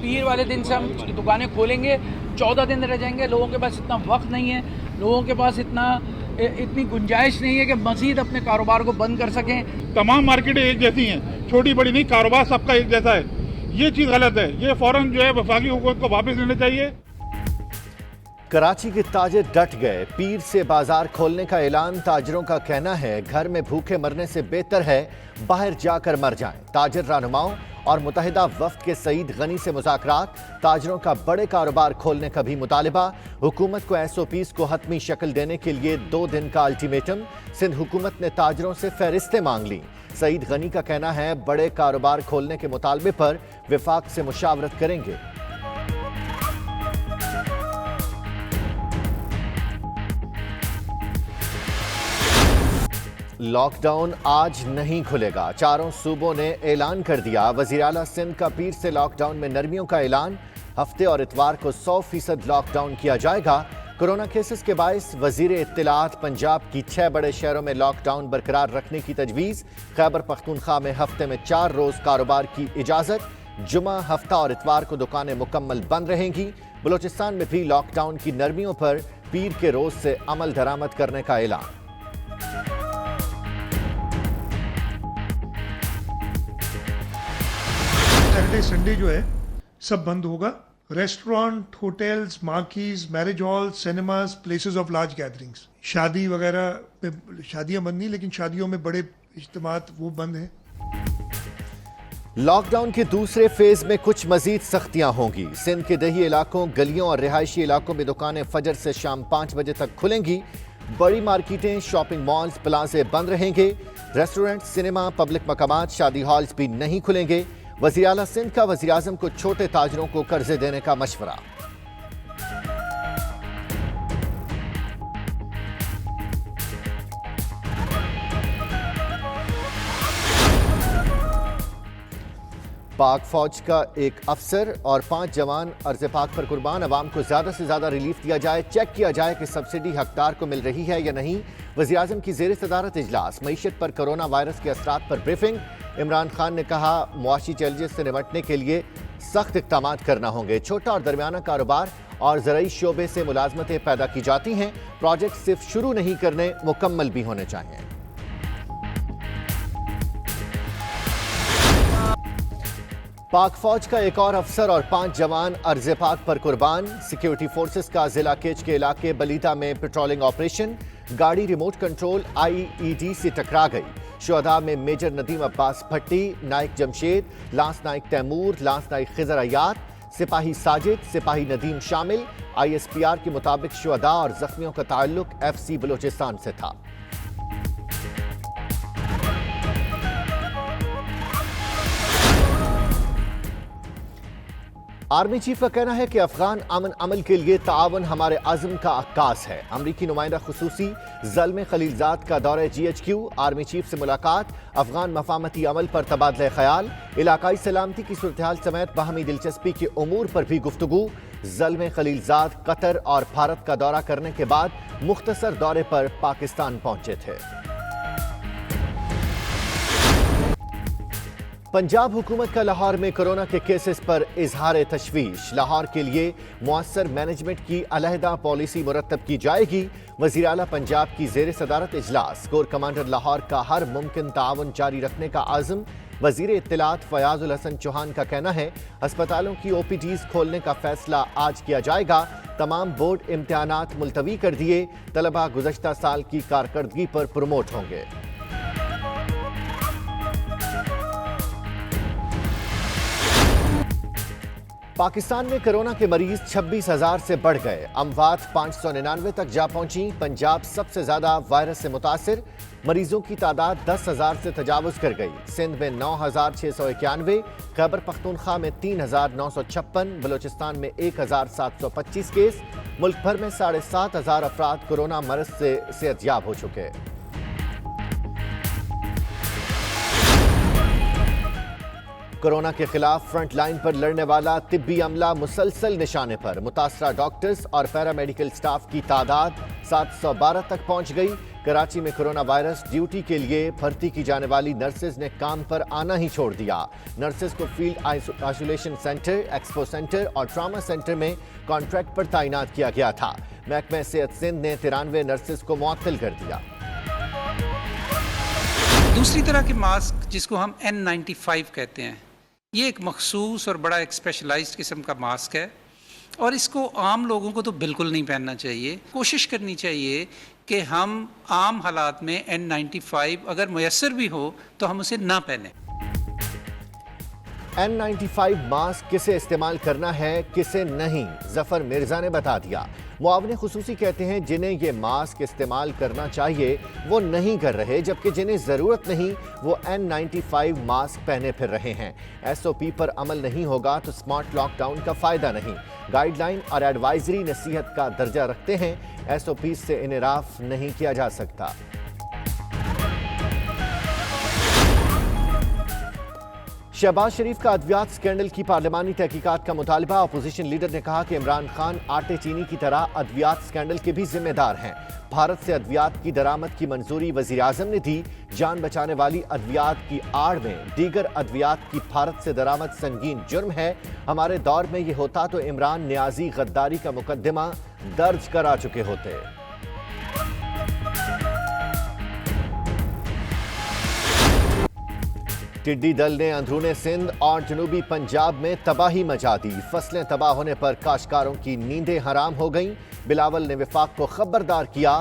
पीर वाले दिन से हम दुकानें खोलेंगे, 14 दिन रह जाएंगे। लोगों के पास इतना वक्त नहीं है, लोगों के पास इतनी गुंजाइश नहीं है कि मज़ीद अपने कारोबार को बंद कर सकें। तमाम मार्केटें एक जैसी हैं, छोटी बड़ी नहीं, कारोबार सबका एक जैसा है। ये चीज़ गलत है, ये फौरन जो है वफाकी हुकूमत को वापस लेना चाहिए। कराची के ताजिर डट गए, पीर से बाजार खोलने का ऐलान। ताजिरों का कहना है घर में भूखे मरने से बेहतर है बाहर जाकर मर जाएं। ताजिर रहनुमाओं और मुत्तहिदा वफ्द के सईद गनी से मुज़ाकरात। ताजिरों का बड़े कारोबार खोलने का भी मुतालिबा। हुकूमत को SOPs को हतमी शक्ल देने के लिए 2 दिन का अल्टीमेटम। सिंध हुकूमत ने ताजिरों से फहरिस्तें मांग ली। सईद गनी का कहना है बड़े कारोबार खोलने के मुतालबे पर विफाक से मुशावरत करेंगे। लॉकडाउन आज नहीं खुलेगा, चारों सूबों ने ऐलान कर दिया। वज़ीर आला सिंध का पीर से लॉकडाउन में नरमियों का ऐलान। हफ्ते और इतवार को 100% लॉकडाउन किया जाएगा। कोरोना केसेस के बायस वज़ीर इत्तलात पंजाब की 6 बड़े शहरों में लॉकडाउन बरकरार रखने की तजवीज़। खैबर पख्तूनख्वा में हफ्ते में 4 रोज़ कारोबार की इजाज़त। जुमा, हफ्ता और इतवार को दुकानें मुकम्मल बंद रहेंगी। बलूचिस्तान में भी लॉकडाउन की नरमियों पर पीर के रोज़ से अमल दरामद करने का ऐलान। सैटरडे संडे जो है सब बंद होगा। Restaurant, hotels, marquees, marriage hall, cinemas, places of large gatherings, शादी वगैरह पे शादियां बंद नहीं, लेकिन शादियों में बड़े इज्तिमात वो बंद हैं। लॉकडाउन के दूसरे फेज में कुछ मजीद सख्तियां होंगी। सिंध के दही इलाकों, गलियों और रिहायशी इलाकों में दुकानें फजर से शाम 5 बजे तक खुलेंगी। बड़ी मार्केटें, शॉपिंग मॉल्स, प्लाजे बंद रहेंगे। रेस्टोरेंट, सिनेमा, पब्लिक मकामात, शादी हॉल्स भी नहीं खुलेंगे। वज़ीर आला सिंध का वज़ीर आज़म को छोटे ताजरों को कर्जे देने का मशवरा। पाक फौज का एक अफसर और 5 जवान अर्ज़ पाक पर कुर्बान। अवाम को ज़्यादा से ज़्यादा रिलीफ दिया जाए, चेक किया जाए कि सब्सिडी हकदार को मिल रही है या नहीं। वज़ीर आज़म की ज़ेर सदारत इजलास। मईशत पर कोरोना वायरस के असरात पर ब्रीफिंग। इमरान खान ने कहा मुआशी चैलेंजेस से निपटने के लिए सख्त इक़दामात करना होंगे। छोटा और दरमियाना कारोबार और ज़राई शोबे से मुलाजमतें पैदा की जाती हैं। प्रोजेक्ट सिर्फ शुरू नहीं करने, मुकम्मल भी होने चाहिए। पाक फौज का एक और अफसर और 5 जवान अर्ज़ पाक पर कुर्बान। सिक्योरिटी फोर्सेस का जिला केच के इलाके बलीदा में पेट्रोलिंग ऑपरेशन। गाड़ी रिमोट कंट्रोल IED से टकरा गई। शुहदा में मेजर नदीम अब्बास भट्टी, नाइक जमशेद, लांस नाइक तैमूर, लांस नाइक खिजर अय्यार, सिपाही साजिद, सिपाही नदीम शामिल। ISPR के मुताबिक शुहदा और जख्मियों का ताल्लुक FC बलूचिस्तान से था। आर्मी चीफ का कहना है कि अफगान अमन अमल के लिए ताआवन हमारे अज़्म का अक्कास है। अमरीकी नुमाइंदा खुसूसी ज़ल्म खलीलजाद का दौरे GHQ। आर्मी चीफ से मुलाकात। अफगान मफामती अमल पर तबादला ख्याल। इलाकाई सलामती की सूरत-ए-हाल समेत बाहमी दिलचस्पी के उमूर पर भी गुफ्तगू। ज़ल्म खलीलजाद कतर और भारत का दौरा करने के बाद मुख्तसर दौरे पर पाकिस्तान पहुंचे थे। पंजाब हुकूमत का लाहौर में कोरोना के केसेस पर इजहार तशवीश। लाहौर के लिए मुअस्सर मैनेजमेंट की अलहदा पॉलिसी मुरतब की जाएगी। वज़ीर आला पंजाब की ज़ेर सदारत इजलास। कोर कमांडर लाहौर का हर मुमकिन ताआवन जारी रखने का आज़म। वज़ीर इत्तलात फयाज़ उल हसन चौहान का कहना है अस्पतालों की OPDs खोलने का फैसला आज किया जाएगा। तमाम बोर्ड इम्तिहानात मुलतवी कर दिए। तलबा गुज़श्ता साल की कारकर्दगी पर प्रमोट होंगे। पाकिस्तान में कोरोना के मरीज 26,000 से बढ़ गए। अमवात 599 तक जा पहुंची। पंजाब सबसे ज्यादा वायरस से मुतासिर। मरीजों की तादाद 10,000 से तजावुज कर गई। सिंध में 9,691, खैबर पख्तूनख्वा में 3,956, बलूचिस्तान में 1,725 केस। मुल्क भर में 7,500 अफराद कोरोना मरज से सेहतयाब हो चुके। कोरोना के खिलाफ फ्रंट लाइन पर लड़ने वाला तिब्बी अमला मुसलसल निशाने पर। मुतासरा डॉक्टर्स और पैरामेडिकल स्टाफ की तादाद 712 तक पहुंच गई। کراچی میں کرونا وائرس ڈیوٹی کے لیے بھرتی کی جانے والی نرسز نے کام پر آنا ہی چھوڑ دیا. نرسز کو field isolation centre, expo centre اور ٹراما سینٹر میں کانٹریکٹ پر تعینات کیا گیا تھا. محکمہ صحت سندھ نے 93 نرسز کو معطل کر دیا. دوسری طرح کے ماسک جس کو ہم N95 کہتے ہیں، یہ ایک مخصوص اور بڑا ایک اسپیشلائزڈ قسم کا ماسک ہے اور اس کو عام لوگوں کو تو بالکل نہیں پہننا چاہیے. کوشش کرنی چاہیے کہ ہم عام حالات میں N95 اگر میسر بھی ہو تو ہم اسے نہ پہنیں. N95 ماسک کسے استعمال کرنا ہے کسے نہیں، ظفر مرزا نے بتا دیا. معاون خصوصی کہتے ہیں جنہیں یہ ماسک استعمال کرنا چاہیے وہ نہیں کر رہے، جبکہ جنہیں ضرورت نہیں وہ N95 ماسک پہنے پھر رہے ہیں. SOP پر عمل نہیں ہوگا تو سمارٹ لاک ڈاؤن کا فائدہ نہیں. گائیڈ لائن اور ایڈوائزری نصیحت کا درجہ رکھتے ہیں، SOP سے انحراف نہیں کیا جا سکتا. شہباز شریف کا ادویات سکینڈل کی پارلیمانی تحقیقات کا مطالبہ. اپوزیشن لیڈر نے کہا کہ عمران خان آٹے چینی کی طرح ادویات سکینڈل کے بھی ذمہ دار ہیں. بھارت سے ادویات کی درآمد کی منظوری وزیر اعظم نے دی. جان بچانے والی ادویات کی آڑ میں دیگر ادویات کی بھارت سے درآمد سنگین جرم ہے. ہمارے دور میں یہ ہوتا تو عمران نیازی غداری کا مقدمہ درج کرا چکے ہوتے. ٹڈی دل نے اندرون سندھ اور جنوبی پنجاب میں تباہی مچا دی. فصلیں تباہ ہونے پر کاشتکاروں کی نیندیں حرام ہو گئیں. بلاول نے وفاق کو خبردار کیا،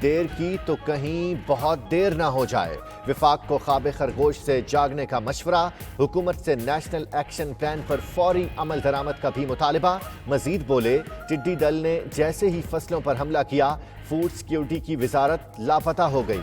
دیر کی تو کہیں بہت دیر نہ ہو جائے. وفاق کو خواب خرگوش سے جاگنے کا مشورہ. حکومت سے نیشنل ایکشن پلان پر فوری عمل درآمد کا بھی مطالبہ. مزید بولے ٹڈی دل نے جیسے ہی فصلوں پر حملہ کیا فوڈ سیکیورٹی کی وزارت لاپتہ ہو گئی.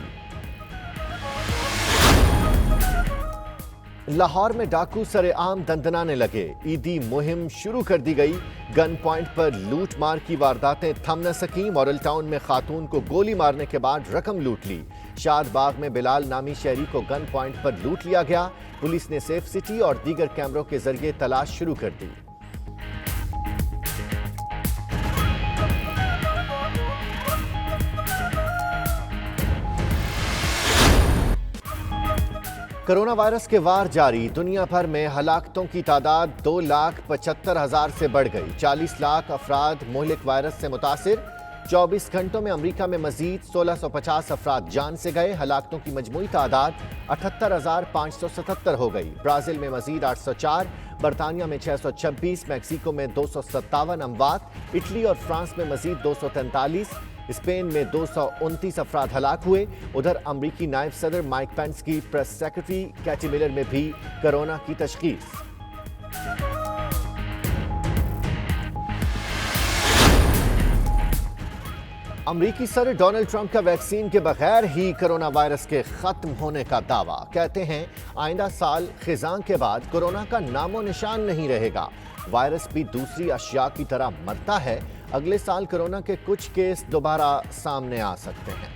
لاہور میں ڈاکو سر عام دندنانے لگے. عیدی مہم شروع کر دی گئی. گن پوائنٹ پر لوٹ مار کی وارداتیں تھم نہ سکیں. ماڈل ٹاؤن میں خاتون کو گولی مارنے کے بعد رقم لوٹ لی. شاد باغ میں بلال نامی شہری کو گن پوائنٹ پر لوٹ لیا گیا. پولیس نے سیف سٹی اور دیگر کیمروں کے ذریعے تلاش شروع کر دی. کرونا وائرس کے وار جاری. دنیا بھر میں ہلاکتوں کی تعداد 2,75,000 سے بڑھ گئی. 40 لاکھ افراد مہلک وائرس سے متاثر. 24 گھنٹوں میں امریکہ میں مزید 1650 افراد جان سے گئے. ہلاکتوں کی مجموعی تعداد 78,577 ہو گئی. برازیل میں مزید 804، برطانیہ میں 626، میکسیکو میں 257 اموات. اٹلی اور فرانس میں مزید 243، اسپین میں 229 افراد ہلاک ہوئے. ادھر امریکی نائب صدر مائک پینس کی پریس سیکرٹری کیٹی ملر میں بھی کرونا کی تشخیص. امریکی صدر ڈونلڈ ٹرمپ کا ویکسین کے بغیر ہی کرونا وائرس کے ختم ہونے کا دعویٰ. کہتے ہیں آئندہ سال خزاں کے بعد کرونا کا نام و نشان نہیں رہے گا. وائرس بھی دوسری اشیاء کی طرح مرتا ہے. اگلے سال کرونا کے کچھ کیس دوبارہ سامنے آ سکتے ہیں.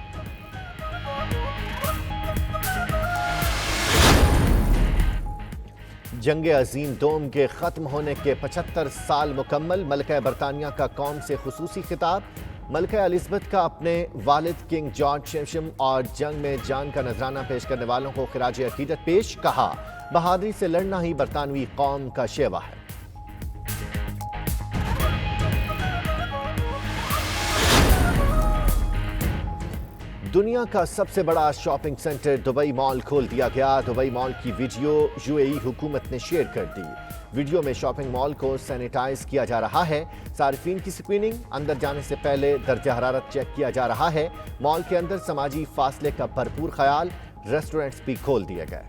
جنگ عظیم دوم کے ختم ہونے کے 75 سال مکمل. ملکہ برطانیہ کا قوم سے خصوصی خطاب. ملکہ الزبتھ کا اپنے والد کنگ جارج ششم اور جنگ میں جان کا نذرانہ پیش کرنے والوں کو خراج عقیدت پیش. کہا بہادری سے لڑنا ہی برطانوی قوم کا شیوا ہے. دنیا کا سب سے بڑا شاپنگ سینٹر دبئی مال کھول دیا گیا. دبئی مال کی ویڈیو UAE حکومت نے شیئر کر دی. ویڈیو میں شاپنگ مال کو سینیٹائز کیا جا رہا ہے. صارفین کی اسکریننگ، اندر جانے سے پہلے درجہ حرارت چیک کیا جا رہا ہے. مال کے اندر سماجی فاصلے کا بھرپور خیال. ریسٹورنٹس بھی کھول دیے گئے.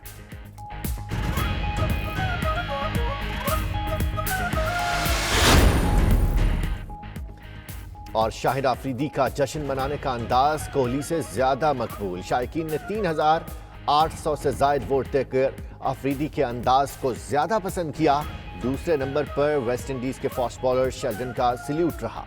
اور شاہد آفریدی کا جشن منانے کا انداز کوہلی سے زیادہ مقبول. شائقین نے 3,800 سے زائد ووٹ دے کر آفریدی کے انداز کو زیادہ پسند کیا. دوسرے نمبر پر ویسٹ انڈیز کے فاسٹ بالر شیلڈن کا سلیوٹ رہا.